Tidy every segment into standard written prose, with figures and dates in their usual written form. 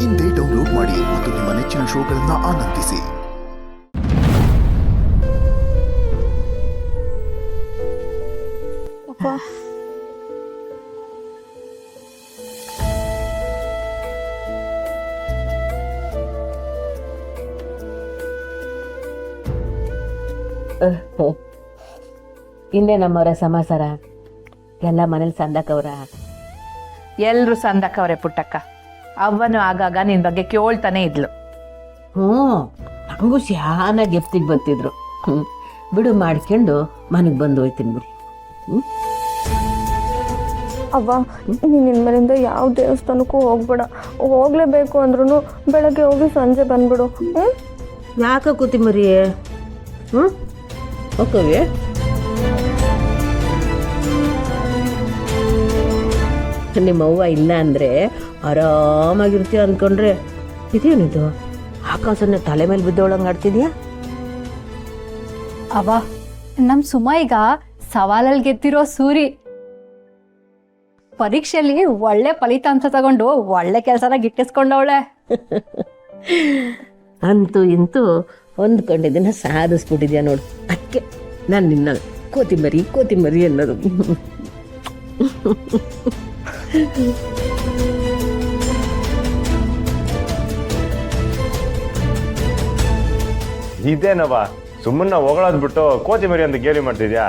ಇಂದೇ ಡೌನ್ಲೋಡ್ ಮಾಡಿ ಮತ್ತು ನಿಮ್ಮ ನೆಚ್ಚಿನ ಶೋಗಳನ್ನು ಆನಂದಿಸಿ. ಇನ್ನೇ ನಮ್ಮವರ ಸಮಾಚಾರ ಎಲ್ಲ ಮನೇಲಿ ಸಂದಕವ್ರ? ಎಲ್ರು ಸಂದಕವ್ರೆ ಪುಟ್ಟಕ್ಕ. ಅವ್ವನು ಆಗಾಗ ನಿನ್ ಬಗ್ಗೆ ಕೇಳ್ತಾನೆ ಇದ್ಲು. ಹಂಗೂ ಶಾನಾಗಿ ಎಪ್ತಿಗೆ ಬರ್ತಿದ್ರು. ಬಿಡು ಮಾಡ್ಕೊಂಡು ಮನೆಗೆ ಬಂದು ಹೋಯ್ತೀನಿ ಬಿಡಿ. ಅವ್ವ ನೀನು ಇನ್ಮೇಲಿಂದ ಯಾವ ದೇವಸ್ಥಾನಕ್ಕೂ ಹೋಗ್ಬೇಡ. ಹೋಗ್ಲೇಬೇಕು ಅಂದ್ರೂ ಬೆಳಗ್ಗೆ ಹೋಗಿ ಸಂಜೆ ಬಂದ್ಬಿಡು. ಯಾಕೆ ಕೂತಿ ಮರಿ? ಹೋಗವೆ ನಿಮ್ಮವ್ವ ಇಲ್ಲ ಅಂದರೆ ಆರಾಮಾಗಿರ್ತೀಯ ಅಂದ್ಕೊಂಡ್ರೆ ಇದೇನಿದು ಆಕಾಶನ ತಲೆ ಮೇಲೆ ಬಿದ್ದೋಳಂಗೆ ಆಡ್ತಿದ್ಯಾ? ಅವ ನಮ್ಮ ಸುಮ ಈಗ ಸವಾಲಲ್ಲಿ ಗೆದ್ದಿರೋ ಸೂರಿ. ಪರೀಕ್ಷೆಯಲ್ಲಿ ಒಳ್ಳೆ ಫಲಿತಾಂಶ ತಗೊಂಡು ಒಳ್ಳೆ ಕೆಲಸನ ಗಿಟ್ಟಿಸ್ಕೊಂಡವಳೆ. ಅಂತೂ ಇಂತೂ ಹೊಂದ್ಕೊಂಡಿದ್ದನ್ನ ಸಾಧಿಸ್ಬಿಟ್ಟಿದ್ಯಾ ನೋಡು. ಅದಕ್ಕೆ ನಾನು ನಿನ್ನ ಕೋತಿಮರಿ ಅನ್ನೋದು. ಇದೇನವ ಸುಮ್ಮನೆ ಹೊಗಳೋದ್ ಬಿಟ್ಟು ಕೋತಿ ಮರಿ ಅಂತ ಗೇಲಿ ಮಾಡ್ತಿದ್ಯಾ?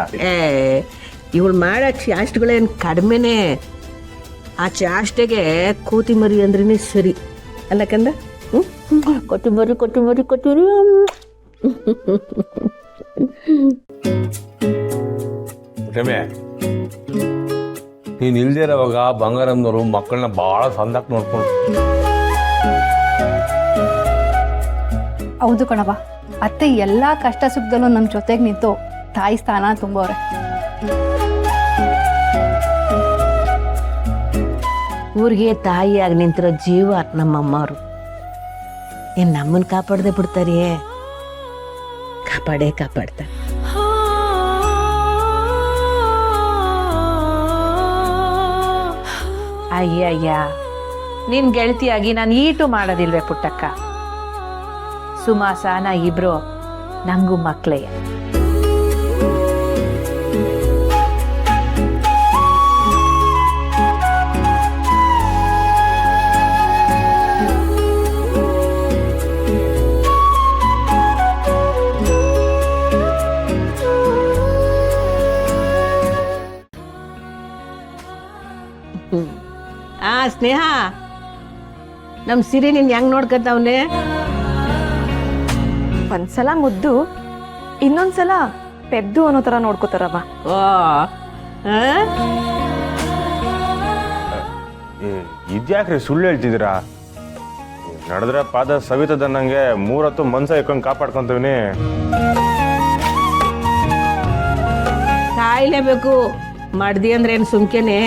ಇವಳು ಮಾಡೋ ಚಾಷ್ಟಗಳೇನು ಕಡಿಮೆನೆ. ಆ ಚಾಷ್ಟೆಗೆ ಕೋತಿ ಮರಿ ಅಂದ್ರೇನೆ ಸರಿ ಅಲ್ಲಕಂದ. ಕೊಟ್ಟಿಮರಿ ರಮ್ಯ, ನೀನು ಇಲ್ದೇ ಇರೋವಾಗ ಬಂಗಾರಮ್ಮನವರು ಮಕ್ಕಳನ್ನ ಭಾಳ ಸಂದಾಕ್ ನೋಡ್ಕೊಂಡು. ಹೌದು ಕಣವ, ಅತ್ತೆ ಎಲ್ಲಾ ಕಷ್ಟ ಸುಖದಲ್ಲೂ ನಮ್ಮ ಜೊತೆಗೆ ನಿಂತು ತಾಯಿ ಸ್ಥಾನ ತುಂಬವ್ರೆ. ಊರಿಗೆ ತಾಯಿಯಾಗಿ ನಿಂತಿರೋ ಜೀವ ನಮ್ಮಮ್ಮವರು. ಏನ್ ನಮ್ಮನ್ನ ಕಾಪಾಡದೆ ಬಿಡ್ತಾರಿಯೇ? ಕಾಪಾಡ್ತಾರೆ. ಅಯ್ಯಯ್ಯ, ನಿನ್ ಗೆಳತಿಯಾಗಿ ನಾನು ಈಟು ಮಾಡೋದಿಲ್ವೇ ಪುಟ್ಟಕ್ಕ? ಸುಮಾಸ ನಾ ಇಬ್ರು ನಂಗೂ ಮಕ್ಳೇ. ಸ್ನೇಹ, ನಮ್ ಸಿರಿ ನಿನ್ ಹೆಂಗ್ ನೋಡ್ಕತ್ತವ್ನೆ? ಒಂದ್ಸಲ ಮುದ್ದು, ಇನ್ನೊಂದ್ಸಲ ಪೆದ್ದು ಅನ್ನೋ ತರ ನೋಡ್ಕೋತಾರವ. ಇದ್ಯಾಕ್ರಿ ಸುಳ್ಳು ಹೇಳ್ತಿದ್ದೀರಾ? ನಡೆದ್ರೆ ಪಾದ ಸವಿತದ ನಂಗೆ 3 ಹೊತ್ತು ಮನ್ಸ ಇಕ್ಕೊಂಡ್ ಕಾಪಾಡ್ಕೊಂತೀವಿ. ಕಾಯ್ಲೇಬೇಕು. ಮಾಡ್ದಿ ಅಂದ್ರೆ ಏನ್ ಸುಮ್ಕೆನೆ?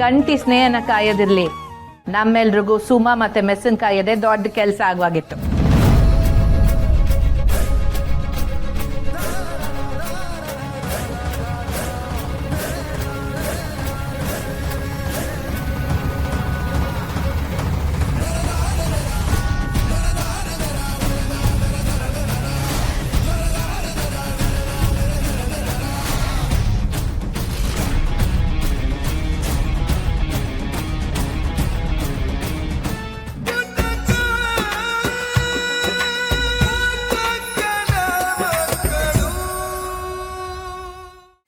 ಗಂಟಿ ಸ್ನೇಹನ ಕಾಯೋದಿರ್ಲಿ, ನಮ್ಮೆಲ್ರಿಗೂ ಸುಮ ಮತ್ತೆ ಮೆಸ್ಸನ್ ಕಾಯೋದೇ ದೊಡ್ಡ ಕೆಲಸ ಆಗೋಗಿತ್ತು.